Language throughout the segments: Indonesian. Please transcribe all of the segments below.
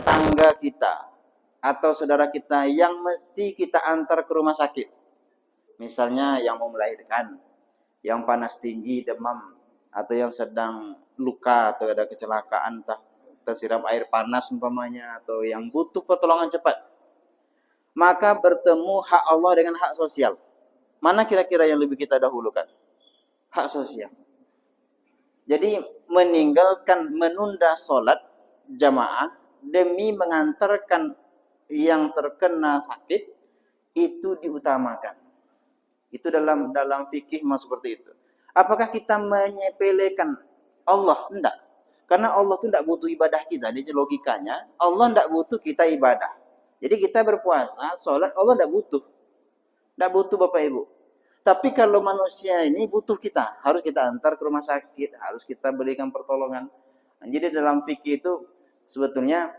tetangga kita atau saudara kita yang mesti kita antar ke rumah sakit. Misalnya yang mau melahirkan, yang panas tinggi, demam, atau yang sedang luka atau ada kecelakaan, entah tersiram air panas umpamanya, atau yang butuh pertolongan cepat. Maka bertemu hak Allah dengan hak sosial. Mana kira-kira yang lebih kita dahulukan? Hak sosial. Jadi menunda sholat jamaah demi mengantarkan yang terkena sakit itu diutamakan. Itu dalam fikih seperti itu. Apakah kita menyepelekan Allah? Tidak. Karena Allah itu tidak butuh ibadah kita. Jadi logikanya Allah tidak butuh kita ibadah. Jadi kita berpuasa, sholat, Allah tidak butuh. Tidak butuh Bapak Ibu. Tapi kalau manusia ini butuh kita. Harus kita antar ke rumah sakit. Harus kita berikan pertolongan. Jadi dalam fikih itu sebetulnya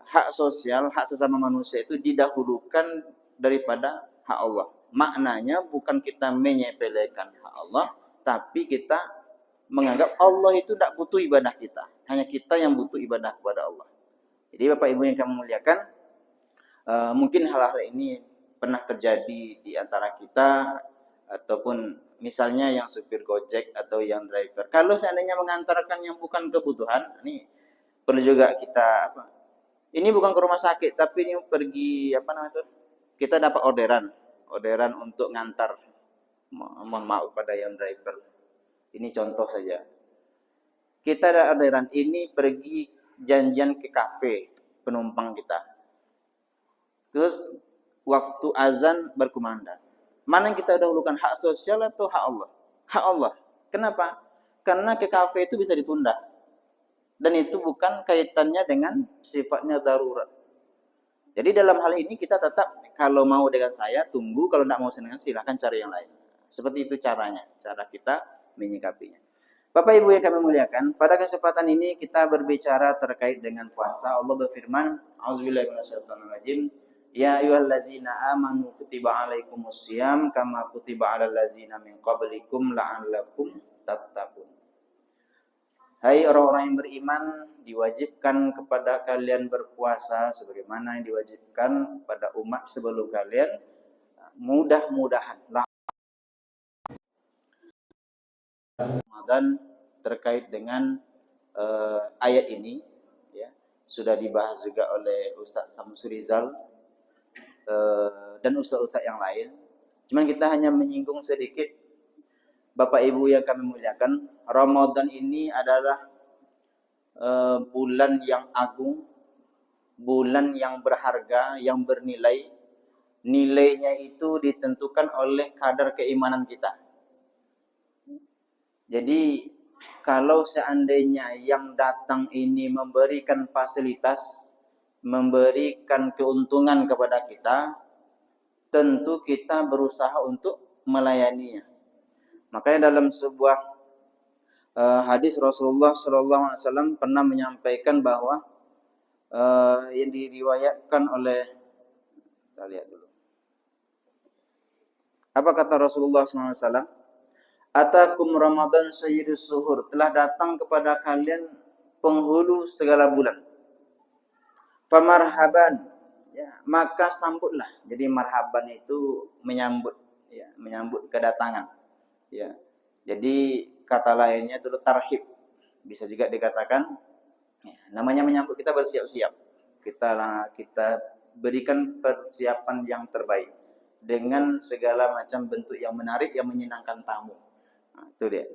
hak sosial, hak sesama manusia itu didahulukan daripada hak Allah. Maknanya bukan kita menyepelekan hak Allah, tapi kita menganggap Allah itu tidak butuh ibadah kita. Hanya kita yang butuh ibadah kepada Allah. Jadi Bapak Ibu yang kami muliakan, mungkin hal-hal ini pernah terjadi di antara kita, ataupun misalnya yang supir Gojek atau yang driver. Kalau seandainya mengantarkan yang bukan kebutuhan, ini perlu juga kita ini bukan ke rumah sakit, tapi ini pergi kita dapat orderan untuk ngantar. Mohon maaf pada yang driver. Ini contoh saja. Kita ada orderan ini pergi janjian ke kafe penumpang kita. Terus waktu azan berkumandang. Mana yang kita dahulukan, hak sosial atau hak Allah? Hak Allah. Kenapa? Karena ke kafe itu bisa ditunda. Dan itu bukan kaitannya dengan sifatnya darurat. Jadi dalam hal ini kita tetap, kalau mau dengan saya tunggu, kalau tidak mau dengan silakan cari yang lain. Seperti itu caranya, cara kita menyikapinya. Bapak Ibu yang kami muliakan, pada kesempatan ini kita berbicara terkait dengan puasa. Allah berfirman, A'udzubillahi minasyaitonirrajim. Ya ayyuhallazina amanu kutiba alaikumusiyam kama kutiba alal ladzina min qablikum la'allakum tattaqun. Hai orang-orang yang beriman, diwajibkan kepada kalian berpuasa sebagaimana yang diwajibkan pada umat sebelum kalian. Mudah-mudahan Ramadan terkait dengan ayat ini ya, sudah dibahas juga oleh Ustaz Samsuri Rizal dan ustaz-ustaz yang lain. Cuman kita hanya menyinggung sedikit. Bapak Ibu yang kami muliakan, Ramadan ini adalah bulan yang agung, bulan yang berharga, yang bernilai. Nilainya itu ditentukan oleh kadar keimanan kita. Jadi kalau seandainya yang datang ini memberikan fasilitas, memberikan keuntungan kepada kita, tentu kita berusaha untuk melayaninya. Makanya dalam sebuah hadis Rasulullah SAW pernah menyampaikan bahwa yang diriwayatkan oleh, kita lihat dulu. Apa kata Rasulullah SAW? Atakum Ramadan sayyidus suhur, telah datang kepada kalian penghulu segala bulan. Famarhaban, ya, maka sambutlah. Jadi marhaban itu menyambut, ya, menyambut kedatangan. Ya. Jadi kata lainnya itu tarhib. Bisa juga dikatakan, ya, namanya menyambut, kita bersiap-siap. Kita berikan persiapan yang terbaik dengan segala macam bentuk yang menarik, yang menyenangkan tamu. Nah, itu dia.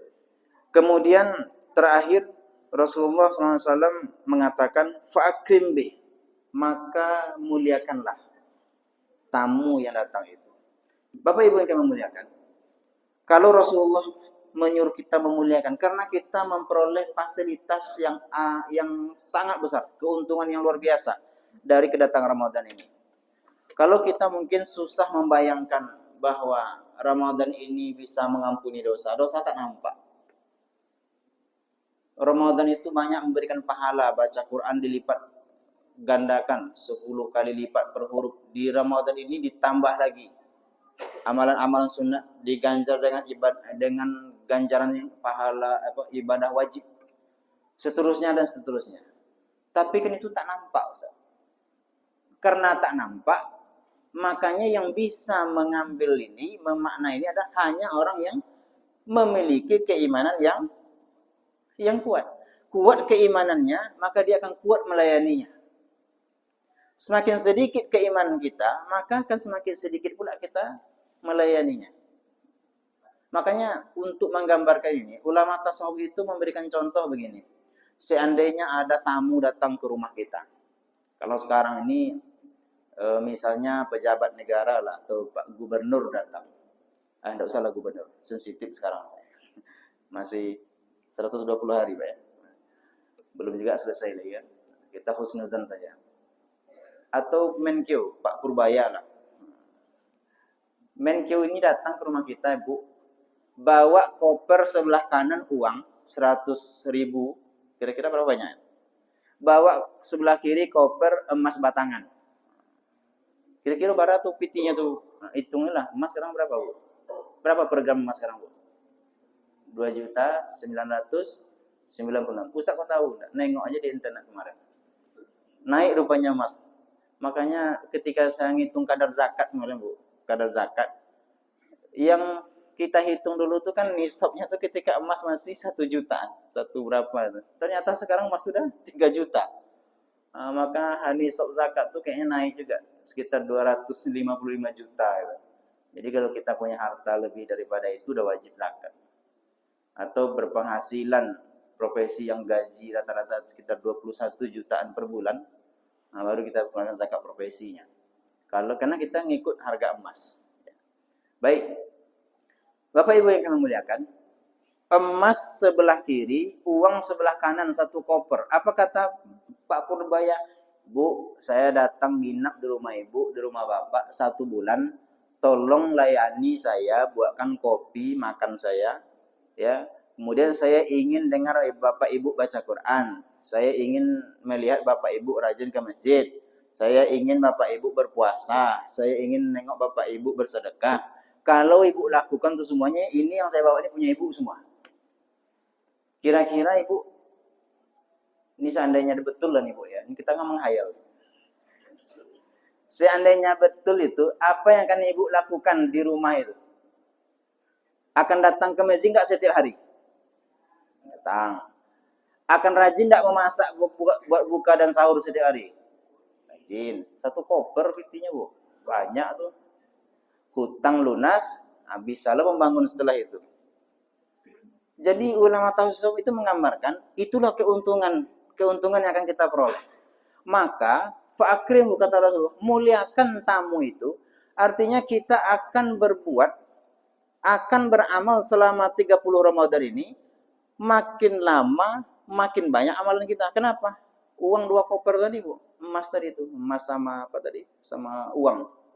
Kemudian terakhir Rasulullah SAW mengatakan fa'akrim bih, maka muliakanlah tamu yang datang itu. Bapak Ibu yang kami muliakan, kalau Rasulullah menyuruh kita memuliakan, karena kita memperoleh fasilitas yang sangat besar, keuntungan yang luar biasa dari kedatangan Ramadan ini. Kalau kita mungkin susah membayangkan bahwa Ramadan ini bisa mengampuni dosa tak nampak. Ramadan itu banyak memberikan pahala, baca Quran dilipat gandakan 10 kali lipat per huruf. Di Ramadan ini ditambah lagi amalan-amalan sunnah, diganjar dengan ganjaran pahala ibadah wajib, seterusnya dan seterusnya. Tapi kan itu tak nampak, Ustaz. Karena tak nampak, makanya yang bisa mengambil ini, memaknai ini adalah hanya orang yang memiliki keimanan yang kuat. Kuat keimanannya, maka dia akan kuat melayaninya. Semakin sedikit keimanan kita, maka akan semakin sedikit pula kita melayaninya. Makanya untuk menggambarkan ini, ulama tasawuf itu memberikan contoh begini. Seandainya ada tamu datang ke rumah kita. Kalau sekarang ini misalnya pejabat negara lah atau Pak Gubernur datang. Enggak usah lah gubernur, sensitif sekarang. Masih 120 hari, Pak ya. Belum juga selesai lagi kan. Kita husnuzan saja. Atau Menkeu, Pak Purbaya lah. Menkeu ini datang ke rumah kita, Bu. Bawa koper sebelah kanan uang 100.000. Kira-kira berapa banyak? Bawa sebelah kiri koper emas batangan. Kira-kira berapa tuh pitinya tuh? Nah, hitunglah emas sekarang berapa, Bu? Berapa per gram emas sekarang, Bu? 2.996. Ustaz kok tahu? Nengok aja di internet kemarin. Naik rupanya emas. Makanya ketika saya ngitung kadar zakat kemarin, Bu, kadar zakat yang kita hitung dulu tuh kan nisabnya tuh ketika emas masih 1 juta, satu berapa itu. Ternyata sekarang emas sudah 3 juta. Nah, maka nisab zakat tuh kayaknya naik juga sekitar 255 juta gitu. Jadi kalau kita punya harta lebih daripada itu udah wajib zakat. Atau berpenghasilan profesi yang gaji rata-rata sekitar 21 jutaan per bulan, nah baru kita keluarkan zakat profesinya. Karena kita ngikut harga emas. Baik. Bapak Ibu yang kami muliakan, emas sebelah kiri, uang sebelah kanan, satu koper. Apa kata Pak Purbaya? Bu, saya datang nginap di rumah Ibu, di rumah Bapak 1 bulan. Tolong layani saya, buatkan kopi, makan saya. Ya, kemudian saya ingin dengar Bapak Ibu baca Quran. Saya ingin melihat Bapak Ibu rajin ke masjid. Saya ingin Bapak Ibu berpuasa. Saya ingin nengok Bapak Ibu bersedekah. Kalau Ibu lakukan itu semuanya, ini yang saya bawa ini punya Ibu semua. Kira-kira Ibu, ini seandainya betul lah nih Bu ya, ini kita nggak menghayal. Seandainya betul itu, apa yang akan Ibu lakukan di rumah itu? Akan datang ke masjid nggak setiap hari? Datang. Akan rajin nggak memasak buat buka dan sahur setiap hari? Rajin. 1 koper pitinya Bu, banyak tuh. Hutang lunas, bisa lah membangun setelah itu. Jadi ulama tasawuf itu menggambarkan itulah keuntungan yang akan kita peroleh. Maka fa'akrim kata Rasulullah, muliakan tamu itu artinya kita akan beramal selama 30 Ramadan ini, makin lama makin banyak amalan kita. Kenapa? Uang 2 koper tadi, Bu. Emas tadi itu, emas sama apa tadi? Sama uang.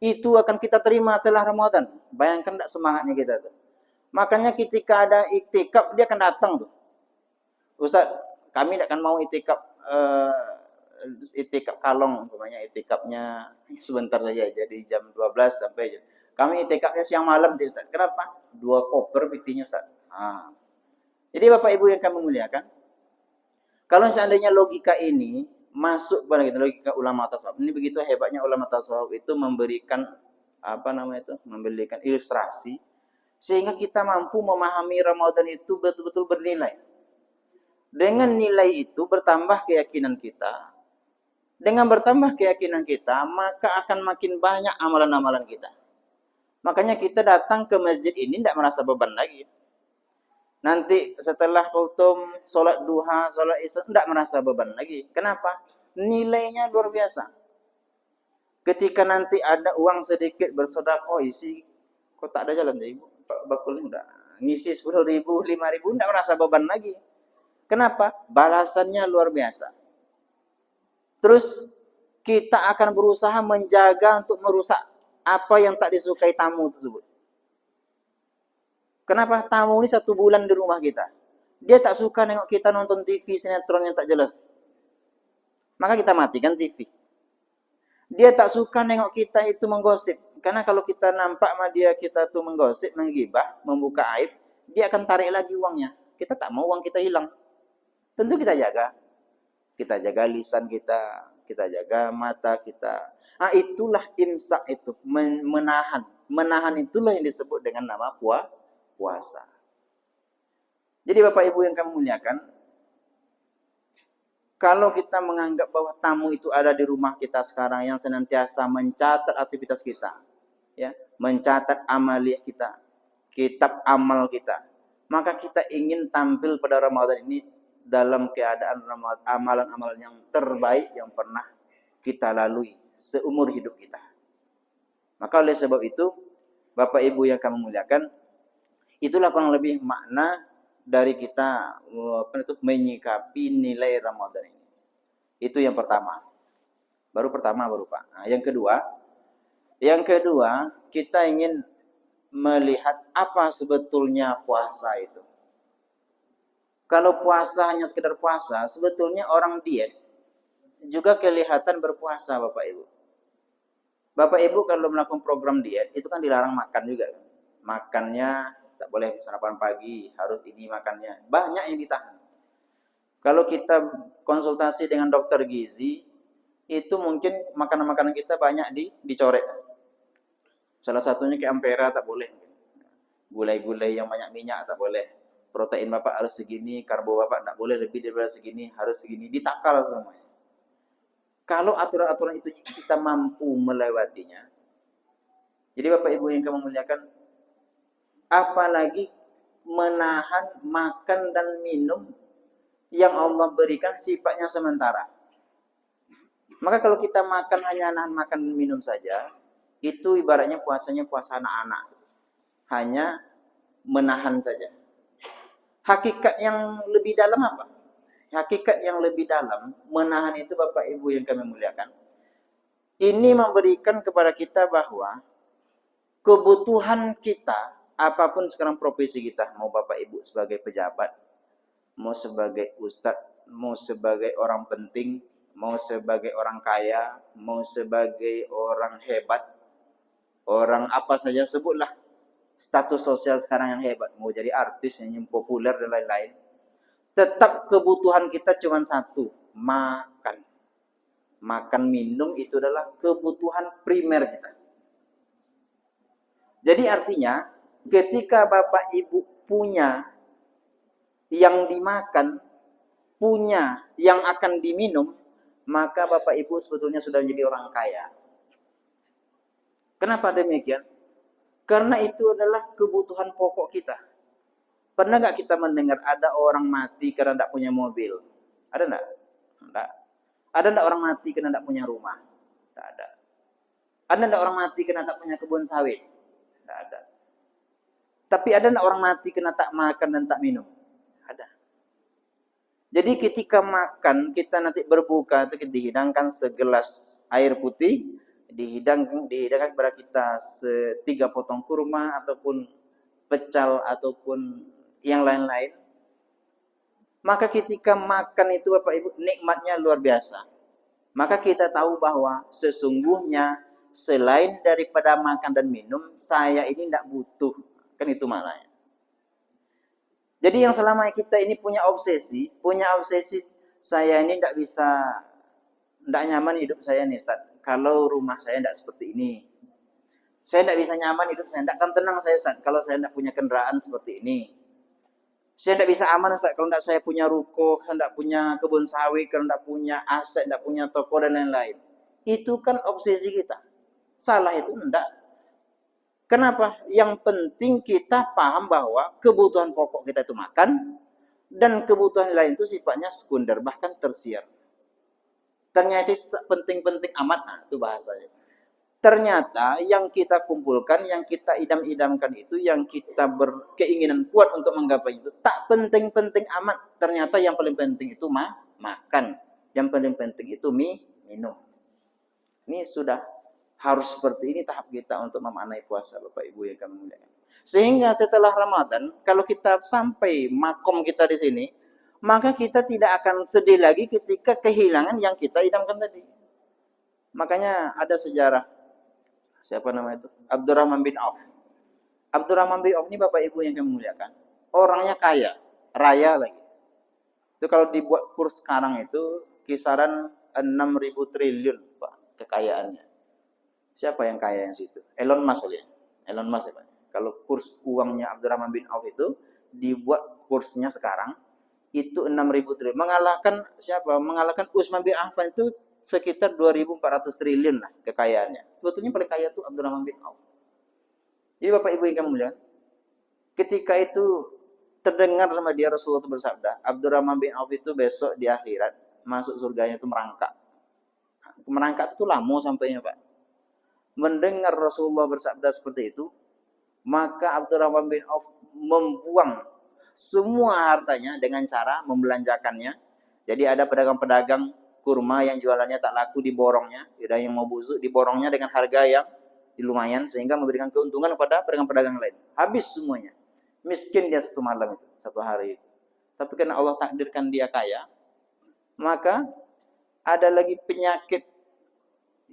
Itu akan kita terima setelah Ramadan. Bayangkan enggak semangatnya kita tuh. Makanya ketika ada iktikaf dia akan datang tuh. Ustaz, kami akan mau iktikaf kalong umpamanya, iktikafnya sebentar saja jadi jam 12 sampai jam. Kami iktikafnya siang malam dia Ustaz. Kenapa? 2 koper pitinya Ustaz. Jadi Bapak Ibu yang kami muliakan, kalau seandainya logika ini masuk pada kita, logika ulama tasawuf. Ini begitu hebatnya ulama tasawuf itu memberikan memberikan ilustrasi sehingga kita mampu memahami Ramadan itu betul-betul bernilai. Dengan nilai itu bertambah keyakinan kita. Dengan bertambah keyakinan kita, maka akan makin banyak amalan-amalan kita. Makanya kita datang ke masjid ini tidak merasa beban lagi. Nanti setelah kautum, sholat duha, sholat isya, tidak merasa beban lagi. Kenapa? Nilainya luar biasa. Ketika nanti ada uang sedikit bersedekah, isi, kok tak ada jalan deh, bakul udah ngisi 10.000, 5.000, tidak merasa beban lagi. Kenapa? Balasannya luar biasa. Terus kita akan berusaha menjaga untuk merusak apa yang tak disukai tamu tersebut. Kenapa? Tamu ini 1 bulan di rumah kita. Dia tak suka nengok kita nonton TV, sinetron yang tak jelas. Maka kita matikan TV. Dia tak suka nengok kita itu menggosip. Karena kalau kita nampak sama dia kita tuh menggosip, menggibah, membuka aib, dia akan tarik lagi uangnya. Kita tak mau uang kita hilang. Tentu kita jaga. Kita jaga lisan kita, kita jaga mata kita. Ah, itulah imsak itu, menahan. Menahan itulah yang disebut dengan nama puasa. Jadi Bapak Ibu yang kami muliakan, kalau kita menganggap bahwa tamu itu ada di rumah kita sekarang yang senantiasa mencatat aktivitas kita, ya, mencatat amaliah kita, kitab amal kita, maka kita ingin tampil pada Ramadan ini dalam keadaan amalan-amalan yang terbaik yang pernah kita lalui seumur hidup kita. Maka oleh sebab itu, Bapak Ibu yang kami muliakan, itulah kurang lebih makna dari kita menyikapi nilai Ramadan ini. Itu yang pertama. Baru Pak. Nah, yang kedua, kita ingin melihat apa sebetulnya puasa itu. Kalau puasa hanya sekedar puasa, sebetulnya orang diet juga kelihatan berpuasa, Bapak Ibu. Bapak Ibu kalau melakukan program diet, itu kan dilarang makan juga. Makannya tak boleh sarapan pagi, harus ini makannya. Banyak yang ditahan. Kalau kita konsultasi dengan dokter gizi, itu mungkin makanan-makanan kita banyak dicoret. Salah satunya kayak ampera tak boleh. Gulai-gulai yang banyak minyak tak boleh. Protein Bapak harus segini, karbo Bapak tak boleh lebih daripada segini, harus segini. Ditakal semuanya. Kalau aturan-aturan itu kita mampu melewatinya. Jadi Bapak Ibu yang kami muliakan, apalagi menahan makan dan minum yang Allah berikan sifatnya sementara. Maka kalau kita makan hanya nahan makan dan minum saja, itu ibaratnya puasanya puasa anak-anak. Hanya menahan saja. Hakikat yang lebih dalam apa? Hakikat yang lebih dalam, menahan itu Bapak Ibu yang kami muliakan. Ini memberikan kepada kita bahwa kebutuhan kita, apapun sekarang profesi kita, mau Bapak Ibu sebagai pejabat, mau sebagai ustadz, mau sebagai orang penting, mau sebagai orang kaya, mau sebagai orang hebat, orang apa saja sebutlah, status sosial sekarang yang hebat, mau jadi artis yang populer dan lain-lain, tetap kebutuhan kita cuma satu, makan. Makan minum itu adalah kebutuhan primer kita. Jadi artinya, ketika Bapak Ibu punya yang dimakan, punya yang akan diminum, maka Bapak Ibu sebetulnya sudah menjadi orang kaya. Kenapa demikian? Karena itu adalah kebutuhan pokok kita. Pernah nggak kita mendengar ada orang mati karena tidak punya mobil? Ada nggak? Tidak. Ada nggak orang mati karena tidak punya rumah? Tidak ada. Ada nggak orang mati karena tak punya kebun sawit? Tidak ada. Tapi ada nggak orang mati karena tak makan dan tak minum? Ada. Jadi ketika makan, kita nanti berbuka itu dihidangkan segelas air putih, dihidangkan kepada kita 3 potong kurma ataupun pecal ataupun yang lain-lain. Maka ketika makan itu Bapak Ibu nikmatnya luar biasa. Maka kita tahu bahwa sesungguhnya selain daripada makan dan minum, saya ini tidak butuh. Kan itu maknanya. Jadi yang selama kita ini punya obsesi saya ini tidak nyaman hidup saya nih Ustaz. Kalau rumah saya tidak seperti ini. Saya tidak bisa nyaman hidup saya, tidak akan tenang saya Ustaz kalau saya tidak punya kendaraan seperti ini. Saya tidak bisa aman Ustaz kalau tidak saya punya ruko, saya tidak punya kebun sawit, kalau tidak punya aset, tidak punya toko dan lain-lain. Itu kan obsesi kita. Salah itu tidak. Kenapa? Yang penting kita paham bahwa kebutuhan pokok kita itu makan, dan kebutuhan lain itu sifatnya sekunder, bahkan tersier. Ternyata itu penting-penting amat, nah, itu bahasanya. Ternyata yang kita kumpulkan, yang kita idam-idamkan itu, yang kita berkeinginan kuat untuk menggapai itu, tak penting-penting amat. Ternyata yang paling penting itu makan. Yang paling penting itu minum. Ini sudah harus seperti ini tahap kita untuk memaknai puasa, Bapak Ibu yang kami muliakan. Sehingga setelah Ramadan, kalau kita sampai makom kita di sini, maka kita tidak akan sedih lagi ketika kehilangan yang kita idamkan tadi. Makanya ada sejarah, siapa nama itu? Abdurrahman bin Auf. Abdurrahman bin Auf ini Bapak Ibu yang kami muliakan, orangnya kaya, raya lagi. Itu kalau dibuat kurs sekarang itu kisaran 6.000 triliun, Pak, kekayaannya. Siapa yang kaya yang situ? Elon Musk ya. Elon Musk ya, Pak. Kalau kurs uangnya Abdurrahman bin Auf itu dibuat kursnya sekarang itu 6.000 triliun. Mengalahkan siapa? Mengalahkan Utsman bin Affan itu sekitar 2.400 triliun lah kekayaannya. Sebetulnya paling kaya itu Abdurrahman bin Auf. Jadi Bapak Ibu yang kami muliakan, ketika itu terdengar sama dia Rasulullah itu bersabda, Abdurrahman bin Auf itu besok di akhirat masuk surganya itu merangkak. Merangkak itu lama sampainya, Pak. Mendengar Rasulullah bersabda seperti itu, maka Abdurrahman bin Auf membuang semua hartanya dengan cara membelanjakannya. Jadi ada pedagang-pedagang kurma yang jualannya tak laku diborongnya, ada yang mau busuk diborongnya dengan harga yang lumayan sehingga memberikan keuntungan kepada pedagang-pedagang lain. Habis semuanya. Miskin dia satu malam itu, satu hari itu. Tapi karena Allah takdirkan dia kaya, maka ada lagi penyakit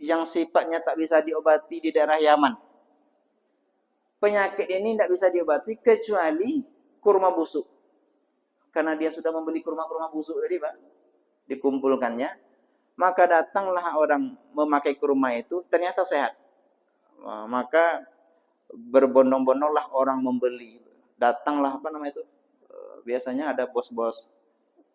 yang sifatnya tak bisa diobati di daerah Yaman. Penyakit ini tidak bisa diobati kecuali kurma busuk. Karena dia sudah membeli kurma-kurma busuk tadi, Pak. Dikumpulkannya. Maka datanglah orang memakai kurma itu, ternyata sehat. Maka berbondong-bondonglah orang membeli. Datanglah, apa namanya itu? Biasanya ada bos-bos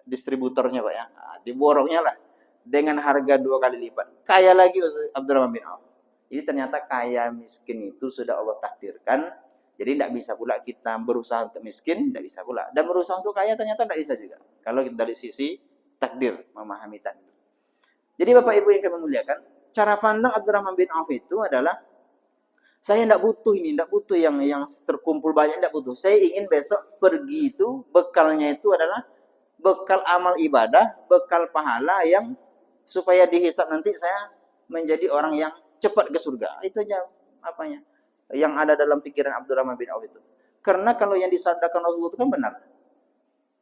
distributornya, Pak ya. Nah, diborongnya lah. Dengan harga 2 kali lipat. Kaya lagi Abdurrahman bin Auf. Jadi ternyata kaya miskin itu sudah Allah takdirkan. Jadi tidak bisa pula kita berusaha untuk miskin, tidak bisa pula. Dan berusaha untuk kaya ternyata tidak bisa juga. Kalau dari sisi takdir, memahami takdir. Jadi Bapak Ibu yang kami muliakan, cara pandang Abdurrahman bin Auf itu adalah, saya tidak butuh ini, tidak butuh yang terkumpul banyak, tidak butuh. Saya ingin besok pergi itu, bekalnya itu adalah bekal amal ibadah, bekal pahala yang supaya dihisab nanti saya menjadi orang yang cepat ke surga. Itu aja apanya yang ada dalam pikiran Abdurrahman bin Auf itu. Karena kalau yang disabdakan Rasulullah itu kan benar.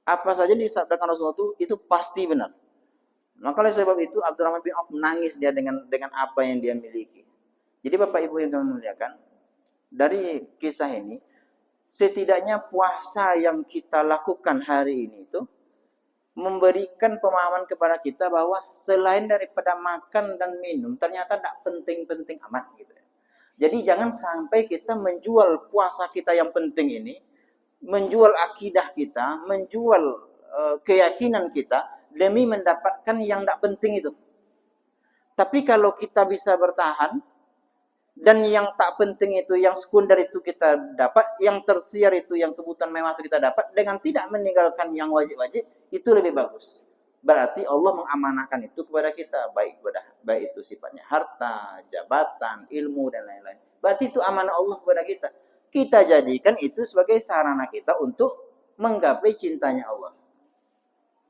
Apa saja yang disabdakan Rasulullah itu pasti benar. Maka oleh sebab itu Abdurrahman bin Auf menangis dia dengan apa yang dia miliki. Jadi Bapak Ibu yang kami muliakan, dari kisah ini setidaknya puasa yang kita lakukan hari ini itu memberikan pemahaman kepada kita bahwa selain daripada makan dan minum ternyata tidak penting-penting amat gitu. Jadi jangan sampai kita menjual puasa kita yang penting ini, menjual akidah kita, menjual keyakinan kita demi mendapatkan yang tidak penting itu. Tapi kalau kita bisa bertahan dan yang tak penting itu, yang sekunder itu kita dapat, yang tersier itu, yang kebutuhan mewah itu kita dapat dengan tidak meninggalkan yang wajib-wajib, itu lebih bagus. Berarti Allah mengamanahkan itu kepada kita, baik itu sifatnya harta, jabatan, ilmu dan lain-lain. Berarti itu amanah Allah kepada kita. Kita jadikan itu sebagai sarana kita untuk menggapai cintanya Allah.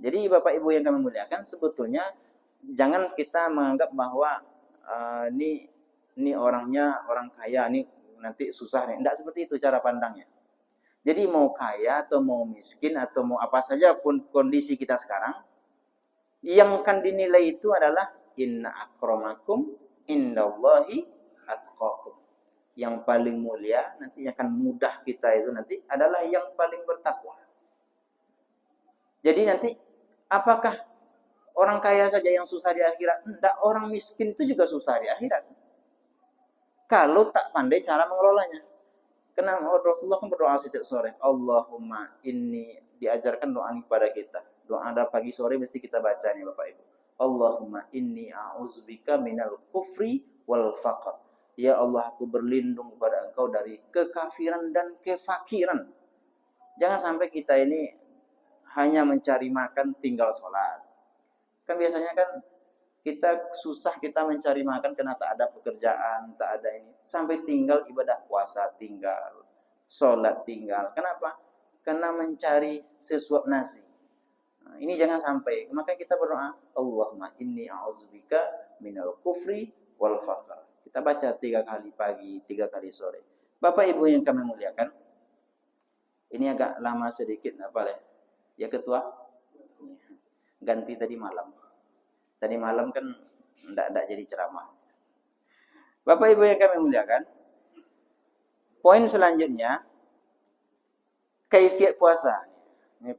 Jadi Bapak Ibu yang kami muliakan, sebetulnya jangan kita menganggap bahwa ini orangnya orang kaya, ini nanti susah nih. Tidak seperti itu cara pandangnya. Jadi mau kaya atau mau miskin atau mau apa saja pun kondisi kita sekarang, yang akan dinilai itu adalah inna akramakum indallahi atqakum. Yang paling mulia nanti akan mudah kita itu nanti adalah yang paling bertakwa. Jadi nanti apakah orang kaya saja yang susah di akhirat? Tidak, orang miskin itu juga susah di akhirat. Kalau tak pandai cara mengelolanya. Karena Rasulullah kan berdoa setiap sore. Allahumma inni, diajarkan doa ini kepada kita. Doa ada pagi sore mesti kita baca nih Bapak Ibu. Allahumma inni a'udzubika minal kufri wal faqr. Ya Allah, aku berlindung kepada Engkau dari kekafiran dan kefakiran. Jangan sampai kita ini hanya mencari makan tinggal sholat. Kan biasanya kan kita susah kita mencari makan karena tak ada pekerjaan, tak ada ini. Sampai tinggal ibadah puasa tinggal, sholat tinggal. Kenapa? Karena mencari sesuap nasi. Nah, ini jangan sampai. Maka kita berdoa, Allahumma inni a'udzubika minal kufri wal faqr. Kita baca 3 kali pagi, 3 kali sore. Bapak Ibu yang kami muliakan, ini agak lama sedikit, apa boleh? Ya ketua, ganti tadi malam. Tadi malam kan tidak jadi ceramah. Bapak Ibu yang kami muliakan, poin selanjutnya, kaifiat puasa. Ini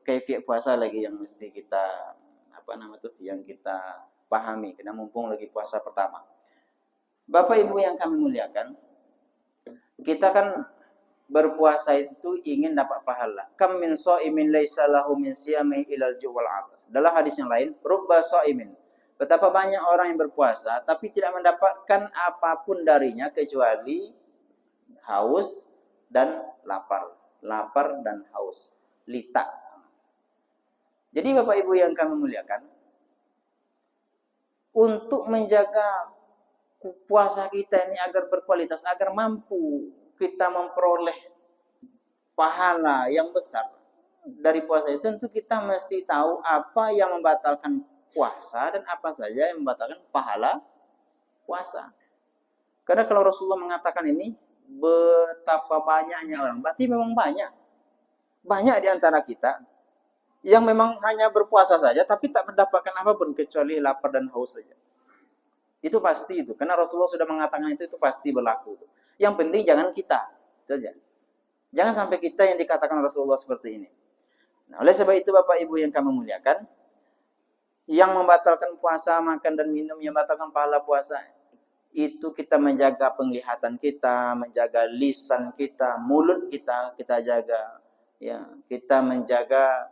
kaifiat puasa lagi yang mesti kita yang kita pahami. Karena mumpung lagi puasa pertama. Bapak Ibu yang kami muliakan, kita kan berpuasa itu ingin dapat pahala. Kam min shaimin laisa lahu min siyami ilal ju'wal atas. Dalam hadis yang lain, rubba shaimin. Betapa banyak orang yang berpuasa tapi tidak mendapatkan apapun darinya kecuali haus dan lapar. Lapar dan haus. Lita. Jadi Bapak Ibu yang kami muliakan, untuk menjaga puasa kita ini agar berkualitas, agar mampu kita memperoleh pahala yang besar dari puasa itu, tentu kita mesti tahu apa yang membatalkan puasa dan apa saja yang membatalkan pahala puasa. Karena kalau Rasulullah mengatakan ini, betapa banyaknya orang, berarti memang banyak. Banyak di antara kita yang memang hanya berpuasa saja tapi tak mendapatkan apapun kecuali lapar dan haus saja. Itu pasti itu, karena Rasulullah sudah mengatakan itu pasti berlaku. Yang penting jangan kita, itu aja. Jangan sampai kita yang dikatakan Rasulullah seperti ini. Nah, oleh sebab itu Bapak Ibu yang kami muliakan, yang membatalkan puasa, makan dan minum yang membatalkan pahala puasa, itu kita menjaga penglihatan kita, menjaga lisan kita, mulut kita jaga, ya, kita menjaga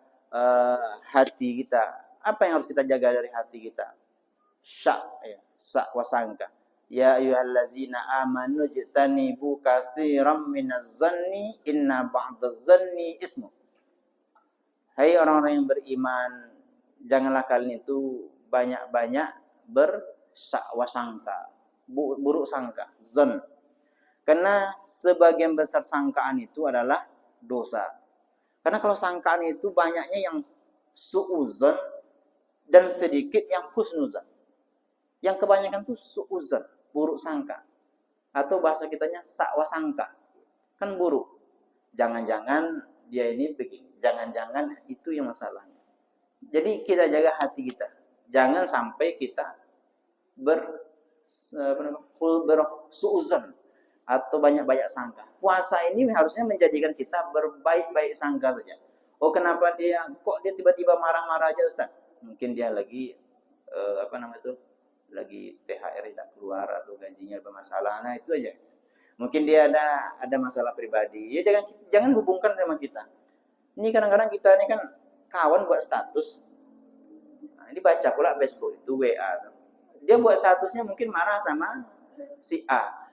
hati kita. Apa yang harus kita jaga dari hati kita? Syak wasangka. Ya ayyuhallazina amanu jtanibu katsiran minaz zanni inna ba'daz zanni ismu. Hai orang-orang yang beriman, janganlah kalian itu banyak-banyak bersangka, buruk sangka, zon. Karena sebagian besar sangkaan itu adalah dosa. Karena kalau sangkaan itu banyaknya yang su'uzon dan sedikit yang husnuzon. Yang kebanyakan itu su'uzon, buruk sangka. Atau bahasa kitanya sakwasangka. Kan buruk. Jangan-jangan dia ini begini. Jangan-jangan itu yang masalahnya. Jadi kita jaga hati kita. Jangan sampai kita bersu'uzon atau banyak-banyak sangka. Puasa ini harusnya menjadikan kita berbaik-baik sangka saja. Oh, kenapa dia tiba-tiba marah-marah aja, Ustaz? Mungkin dia lagi lagi THR tidak keluar atau gajinya bermasalah. Nah, itu aja. Mungkin dia ada masalah pribadi. Ya jangan hubungkan sama kita. Ini kadang-kadang kita ini kan kawan buat status. Nah, ini baca pula Facebook itu WA. Dia buat statusnya mungkin marah sama si A.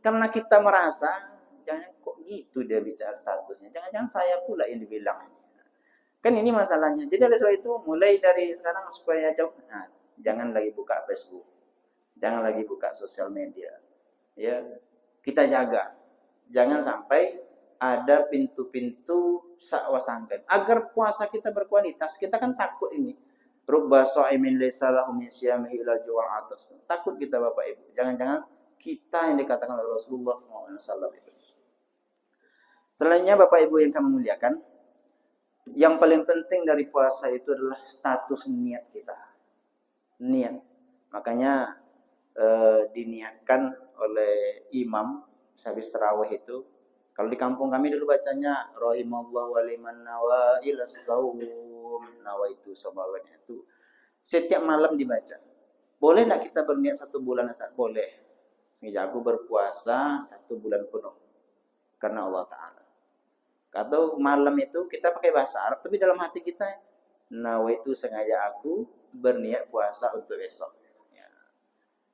Karena kita merasa, jangan kok gitu dia bicara statusnya. Jangan-jangan saya pula yang dibilang. Kan ini masalahnya. Jadi oleh sebab itu, mulai dari sekarang supaya jauh. Nah, jangan lagi buka Facebook. Jangan lagi buka sosial media. Ya, kita jaga. Jangan sampai ada pintu-pintu sakwasangkan. Agar puasa kita berkualitas. Kita kan takut ini. Rubba sha'imin laysa lahu min siyamihi illa ju'al atas. Takut kita Bapak Ibu. Jangan-jangan kita yang dikatakan oleh Rasulullah SAW itu. Selainnya Bapak Ibu yang kami muliakan, yang paling penting dari puasa itu adalah status niat kita. Niat. Makanya diniatkan oleh imam habis tarawih itu. Kalau di kampung kami dulu bacanya rahimallahu waliman nawa ila saum, nawa itu samawatnya itu setiap malam dibaca. Boleh enggak kita berniat 1 bulan Ustaz? Boleh. Sengaja aku berpuasa 1 bulan penuh karena Allah Ta'ala. Atau malam itu kita pakai bahasa Arab tapi dalam hati kita nawa itu sengaja aku berniat puasa untuk besok. Ya.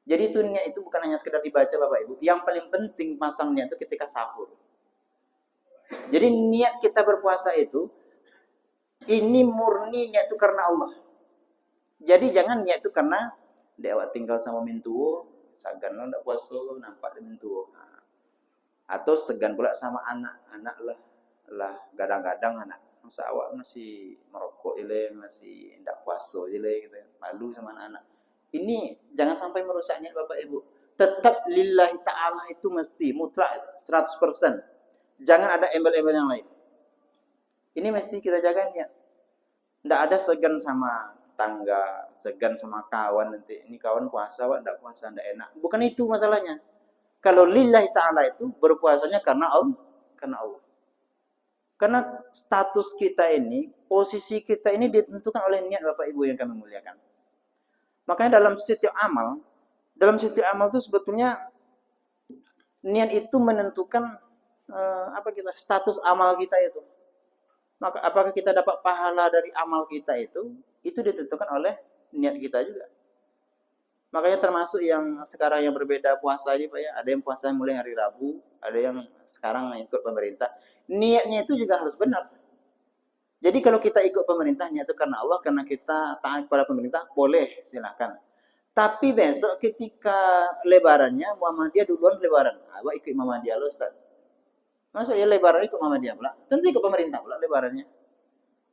Jadi itu niat itu bukan hanya sekedar dibaca Bapak Ibu. Yang paling penting pasangnya itu ketika sahur. Jadi niat kita berpuasa itu ini murni niat itu karena Allah. Jadi jangan niat itu karena dewa tinggal sama mintuo, sagan ndak puasa nampak mintuo. Atau segan pula sama anak lah gadang-gadang anak masa awak masih merokok ile masih ndak puasa ile gitu. Malu sama anak-anak. Ini jangan sampai merusak niat Bapak Ibu. Tetap lillahi ta'ala itu mesti mutlak 100%. Jangan ada embel-embel yang lain. Ini mesti kita jaga niat. Nggak ada segan sama tetangga, segan sama kawan nanti. Ini kawan puasa, wak nggak puasa, nggak enak. Bukan itu masalahnya. Kalau lillahi ta'ala itu berpuasanya karena Allah. Karena Karena status kita ini, posisi kita ini ditentukan oleh niat Bapak Ibu yang kami muliakan. Makanya dalam setiap amal itu sebetulnya niat itu menentukan status amal kita itu. Maka apakah kita dapat pahala dari amal kita itu ditentukan oleh niat kita juga. Makanya termasuk yang sekarang yang berbeda puasa ini Pak ya, ada yang puasa mulai hari Rabu, ada yang sekarang ikut pemerintah. Niatnya itu juga harus benar. Jadi kalau kita ikut pemerintah, niat itu karena Allah, karena kita taat kepada pemerintah, boleh, silakan. Tapi besok ketika lebarannya, Muhammadiyah duluan lebaran. Abang ikut Muhammadiyah lo Ustaz. Masa ya lebaran ikut Muhammadiyah pula? Tentu ikut pemerintah pula lebarannya.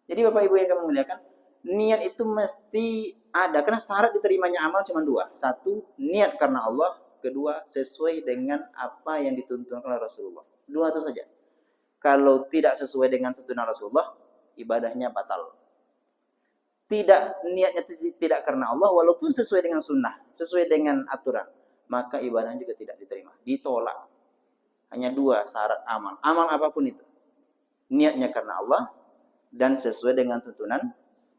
Jadi Bapak Ibu yang kami muliakan, niat itu mesti ada. Karena syarat diterimanya amal cuma dua. Satu, niat karena Allah. Kedua, sesuai dengan apa yang dituntunkan oleh Rasulullah. Dua itu saja. Kalau tidak sesuai dengan tuntunan Rasulullah, ibadahnya batal. Niatnya tidak karena Allah, walaupun sesuai dengan sunnah, sesuai dengan aturan, maka ibadahnya juga tidak diterima. Ditolak. Hanya dua syarat amal. Amal apapun itu. Niatnya karena Allah, dan sesuai dengan tuntunan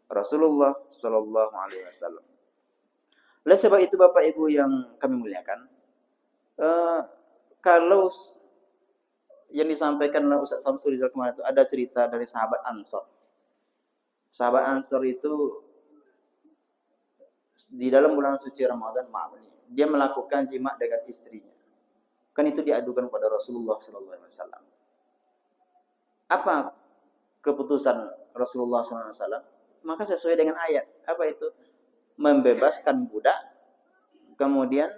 Rasulullah Sallallahu Alaihi Wasallam. Oleh sebab itu Bapak Ibu yang kami muliakan, kalau yang disampaikan oleh Ustaz Samsul Rizal kemarin itu ada cerita dari sahabat Ansor. Sahabat Ansor itu di dalam bulan suci Ramadan, dia melakukan jima dengan istrinya. Kan itu diadukan kepada Rasulullah Sallallahu Alaihi Wasallam. Apa keputusan Rasulullah SAW? Maka sesuai dengan ayat. Apa itu? Membebaskan budak, kemudian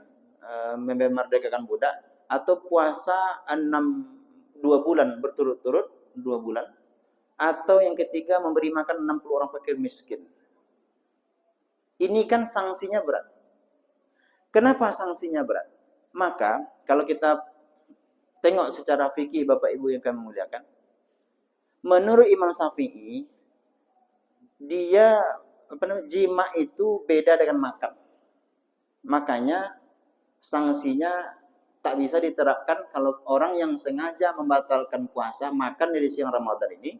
memerdekakan budak, atau puasa 2 bulan berturut-turut, 2 bulan, atau yang ketiga memberi makan 60 orang fakir miskin. Ini kan sanksinya berat. Kenapa sanksinya berat? Maka kalau kita tengok secara fikih Bapak Ibu yang kami muliakan, menurut Imam Syafi'i, dia jima itu beda dengan makan. Makanya sanksinya tak bisa diterapkan kalau orang yang sengaja membatalkan puasa makan dari siang Ramadan ini,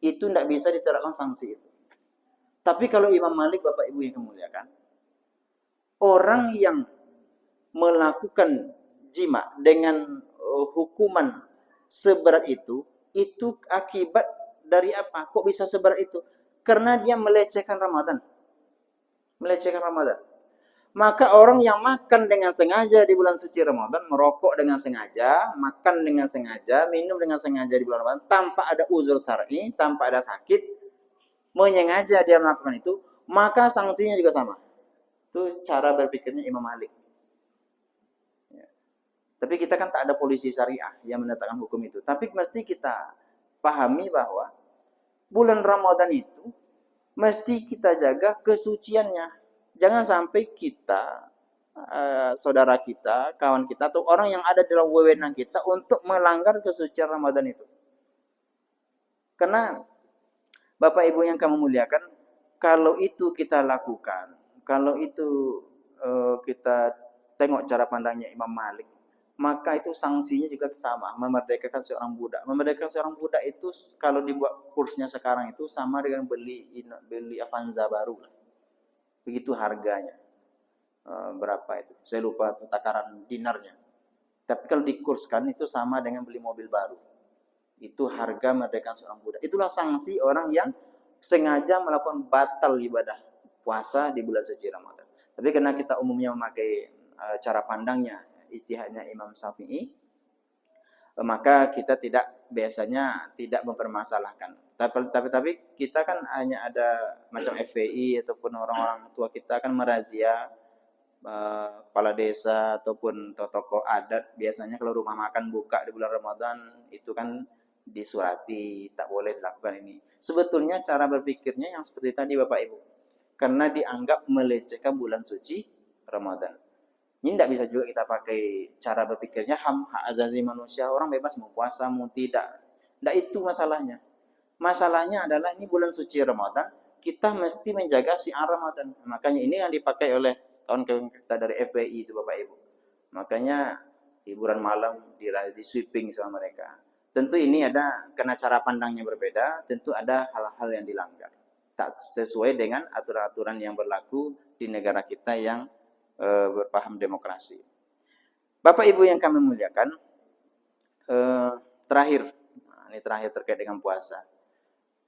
itu tidak bisa diterapkan sanksi itu. Tapi kalau Imam Malik, Bapak Ibu yang memuliakan, orang yang melakukan jima dengan hukuman seberat itu akibat dari apa? Kok bisa seberat itu? Karena dia melecehkan Ramadan. Melecehkan Ramadan. Maka orang yang makan dengan sengaja di bulan suci Ramadan, merokok dengan sengaja, makan dengan sengaja, minum dengan sengaja di bulan Ramadan, tanpa ada uzur syar'i, tanpa ada sakit, menyengaja dia melakukan itu, maka sanksinya juga sama. Itu cara berpikirnya Imam Malik. Ya. Tapi kita kan tak ada polisi syariah yang menetapkan hukum itu. Tapi mesti kita pahami bahwa bulan Ramadan itu mesti kita jaga kesuciannya. Jangan sampai kita, saudara kita, kawan kita, atau orang yang ada dalam wewenang kita untuk melanggar kesucian Ramadan itu. Karena Bapak Ibu yang kami muliakan, kalau itu kita lakukan, kalau itu kita tengok cara pandangnya Imam Malik, maka itu sanksinya juga sama, memerdekakan seorang budak. Memerdekakan seorang budak itu kalau dibuat kursnya sekarang itu sama dengan beli Avanza baru. Begitu harganya. Berapa itu? Saya lupa takaran dinarnya. Tapi kalau dikurskan itu sama dengan beli mobil baru. Itu harga memerdekakan seorang budak. Itulah sanksi orang yang sengaja melakukan batal ibadah puasa di bulan suci Ramadan. Tapi karena kita umumnya memakai cara pandangnya, istihadnya Imam Syafi'i, maka kita biasanya tidak mempermasalahkan. Tapi kita kan hanya ada macam FPI ataupun orang-orang tua kita kan merazia kepala desa ataupun tokoh adat. Biasanya kalau rumah makan buka di bulan Ramadan itu kan disurati, tak boleh dilakukan ini. Sebetulnya cara berpikirnya yang seperti tadi Bapak Ibu, karena dianggap melecehkan bulan suci Ramadan. Ini tidak bisa juga kita pakai cara berpikirnya hak asasi manusia, orang bebas mau puasa mau tidak. Tidak itu masalahnya. Masalahnya adalah ini bulan suci Ramadan, kita mesti menjaga syiar Ramadan. Makanya ini yang dipakai oleh kawan-kawan kita dari FPI itu Bapak Ibu. Makanya hiburan malam di sweeping sama mereka. Tentu ini ada, karena cara pandangnya berbeda, tentu ada hal-hal yang dilanggar. Tak sesuai dengan aturan-aturan yang berlaku di negara kita yang berpaham demokrasi. Bapak Ibu yang kami muliakan, terakhir, ini terakhir terkait dengan puasa.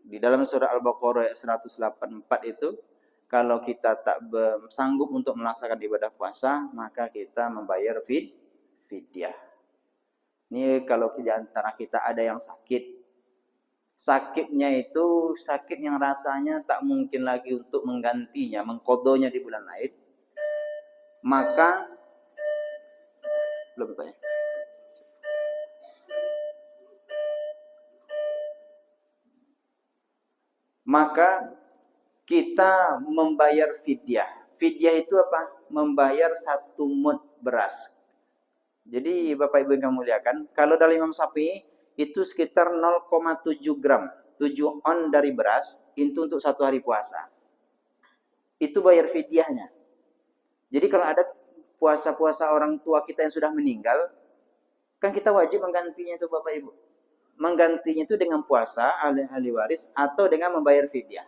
Di dalam surah Al-Baqarah ayat 184 itu, kalau kita tak sanggup untuk melaksanakan ibadah puasa, maka kita membayar fidyah. Ini kalau di antara kita ada yang sakit, sakitnya itu sakit yang rasanya tak mungkin lagi untuk menggantinya, mengkodonya di bulan lain, maka belum Pak ya? Maka kita membayar fidyah. Fidyah itu apa? Membayar 1 mud beras. Jadi Bapak Ibu yang kami muliakan, kalau dalam Imam Syafi'i itu sekitar 0,7 gram, 7 on dari beras, itu untuk 1 hari puasa. Itu bayar fidyahnya. Jadi kalau ada puasa-puasa orang tua kita yang sudah meninggal, kan kita wajib menggantinya itu Bapak Ibu. Menggantinya itu dengan puasa ahli waris atau dengan membayar fidyah.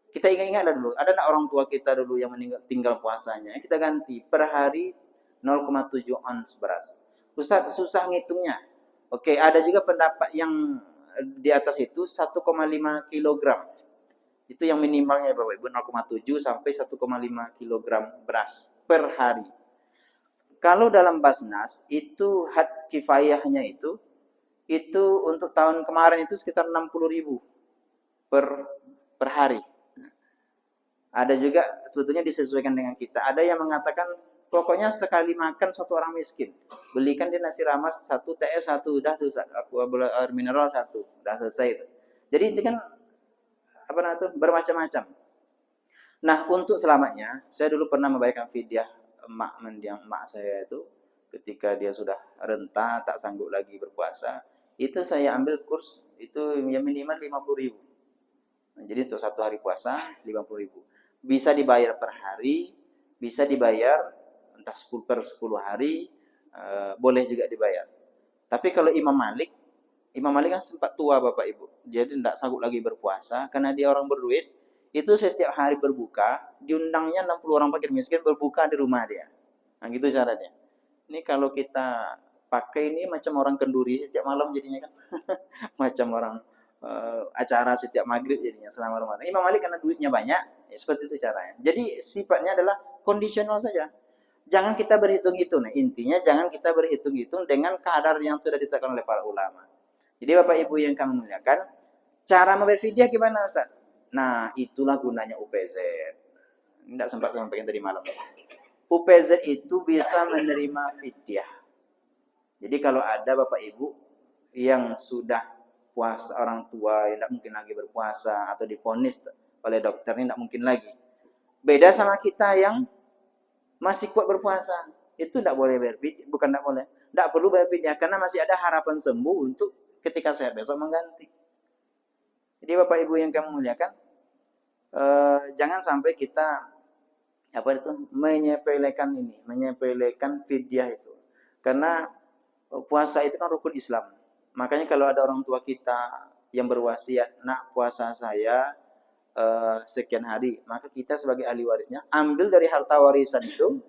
Kita ingat-ingat dulu, ada nak orang tua kita dulu yang meninggal tinggal puasanya, kita ganti per hari 0,7 ons beras. Susah ngitungnya. Oke, ada juga pendapat yang di atas itu 1,5 kilogram. Itu yang minimalnya Bapak Ibu, 0,7 sampai 1,5 kilogram beras per hari. Kalau dalam Basnas itu had kifayahnya itu untuk tahun kemarin itu sekitar 60.000 per hari. Ada juga sebetulnya disesuaikan dengan kita. Ada yang mengatakan pokoknya sekali makan 1 orang miskin. Belikan dia nasi ramas 1, TS 1, udah tuh air mineral 1, udah selesai itu. Jadi itu kan apa namanya tuh bermacam-macam. Nah, untuk selamatnya, saya dulu pernah membayarkan fidyah emak saya itu ketika dia sudah renta, tak sanggup lagi berpuasa. Itu saya ambil kurs itu yang minimal 50.000. Jadi untuk 1 hari puasa 50.000. Bisa dibayar per hari, bisa dibayar entah 10 per 10 hari, boleh juga dibayar. Tapi kalau Imam Malik kan sempat tua Bapak Ibu. Jadi tidak sanggup lagi berpuasa karena dia orang berduit. Itu setiap hari berbuka, diundangnya 60 orang fakir miskin berbuka di rumah dia. Nah, gitu caranya. Ini kalau kita pakai ini macam orang kenduri setiap malam jadinya kan. Macam orang acara setiap maghrib jadinya selama Ramadan. Imam Malik karena duitnya banyak, ya seperti itu caranya. Jadi sifatnya adalah kondisional saja. Jangan kita berhitung-hitung. Nah, intinya jangan kita berhitung-hitung dengan kadar yang sudah ditetapkan oleh para ulama. Jadi Bapak Ibu yang kami muliakan, cara membayar fidyah gimana Ustaz? Nah, itulah gunanya UPZ. Tidak sempat sampaikan tadi malam. UPZ itu bisa menerima fidyah. Jadi kalau ada Bapak Ibu yang sudah puasa, orang tua yang tidak mungkin lagi berpuasa atau divonis oleh dokter ini tidak mungkin lagi. Beda sama kita yang masih kuat berpuasa, itu tidak boleh bayar fidyah, bukan tidak boleh, tidak perlu bayar fidyah karena masih ada harapan sembuh untuk ketika sehat besok mengganti. Jadi Bapak Ibu yang kami muliakan, jangan sampai kita menyepelekan fidyah itu, karena puasa itu kan rukun Islam. Makanya kalau ada orang tua kita yang berwasiat, nak puasa saya sekian hari, maka kita sebagai ahli warisnya ambil dari harta warisan itu,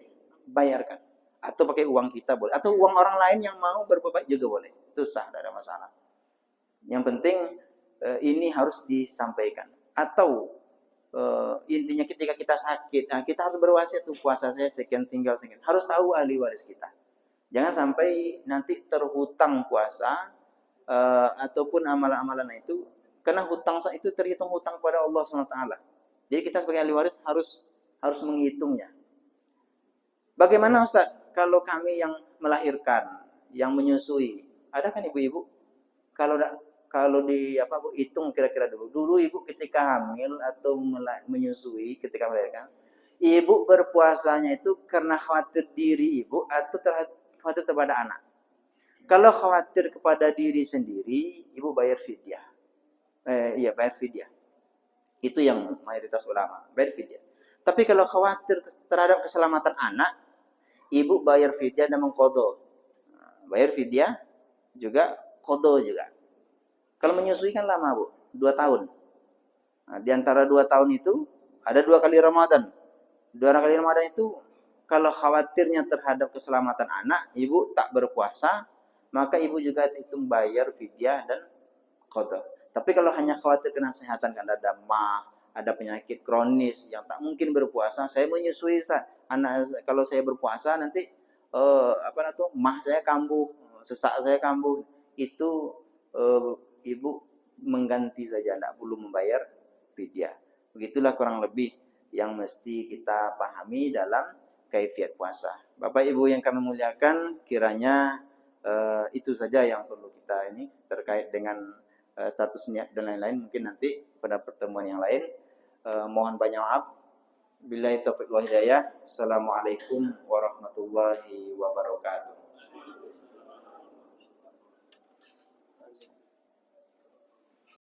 bayarkan. Atau pakai uang kita boleh, atau uang orang lain yang mau berbuat juga boleh. Itu sah, tidak ada masalah. Yang penting ini harus disampaikan. Atau intinya ketika kita sakit, nah kita harus berwasiat tuh puasa saya sekian tinggal sekian. Harus tahu ahli waris kita. Jangan sampai nanti terhutang puasa ataupun amalan-amalan itu, karena hutang itu terhitung hutang kepada Allah SWT. Jadi kita sebagai ahli waris harus menghitungnya. Bagaimana Ustaz kalau kami yang melahirkan, yang menyusui? Ada kan ibu-ibu? Kalau hitung kira-kira dulu ibu ketika hamil atau menyusui ketika melahirkan, ibu berpuasanya itu karena khawatir diri ibu atau khawatir kepada anak. Kalau khawatir kepada diri sendiri, ibu bayar fidyah. Bayar fidyah. Itu yang mayoritas ulama, bayar fidyah. Tapi kalau khawatir terhadap keselamatan anak, ibu bayar fidyah dan mengqadha. Bayar fidyah juga qada juga. Kalau menyusui kan lama, Bu, 2 tahun. Nah, di antara 2 tahun itu ada 2 kali Ramadan. 2 kali Ramadan itu kalau khawatirnya terhadap keselamatan anak, ibu tak berpuasa, maka ibu juga hitung bayar fidyah dan qada. Tapi kalau hanya khawatir kena kesehatan, karena ada mah, ada penyakit kronis yang tak mungkin berpuasa, saya menyusui anak, kalau saya berpuasa nanti mah saya kambuh, sesak saya kambuh, itu ibu mengganti saja, tidak perlu membayar fidyah. Begitulah kurang lebih yang mesti kita pahami dalam kaifiat puasa. Bapak Ibu yang kami muliakan, kiranya itu saja yang perlu kita ini terkait dengan status niat dan lain-lain. Mungkin nanti pada pertemuan yang lain. Mohon banyak maaf. Billahi taufiq wal hidayah. Assalamualaikum warahmatullahi wabarakatuh.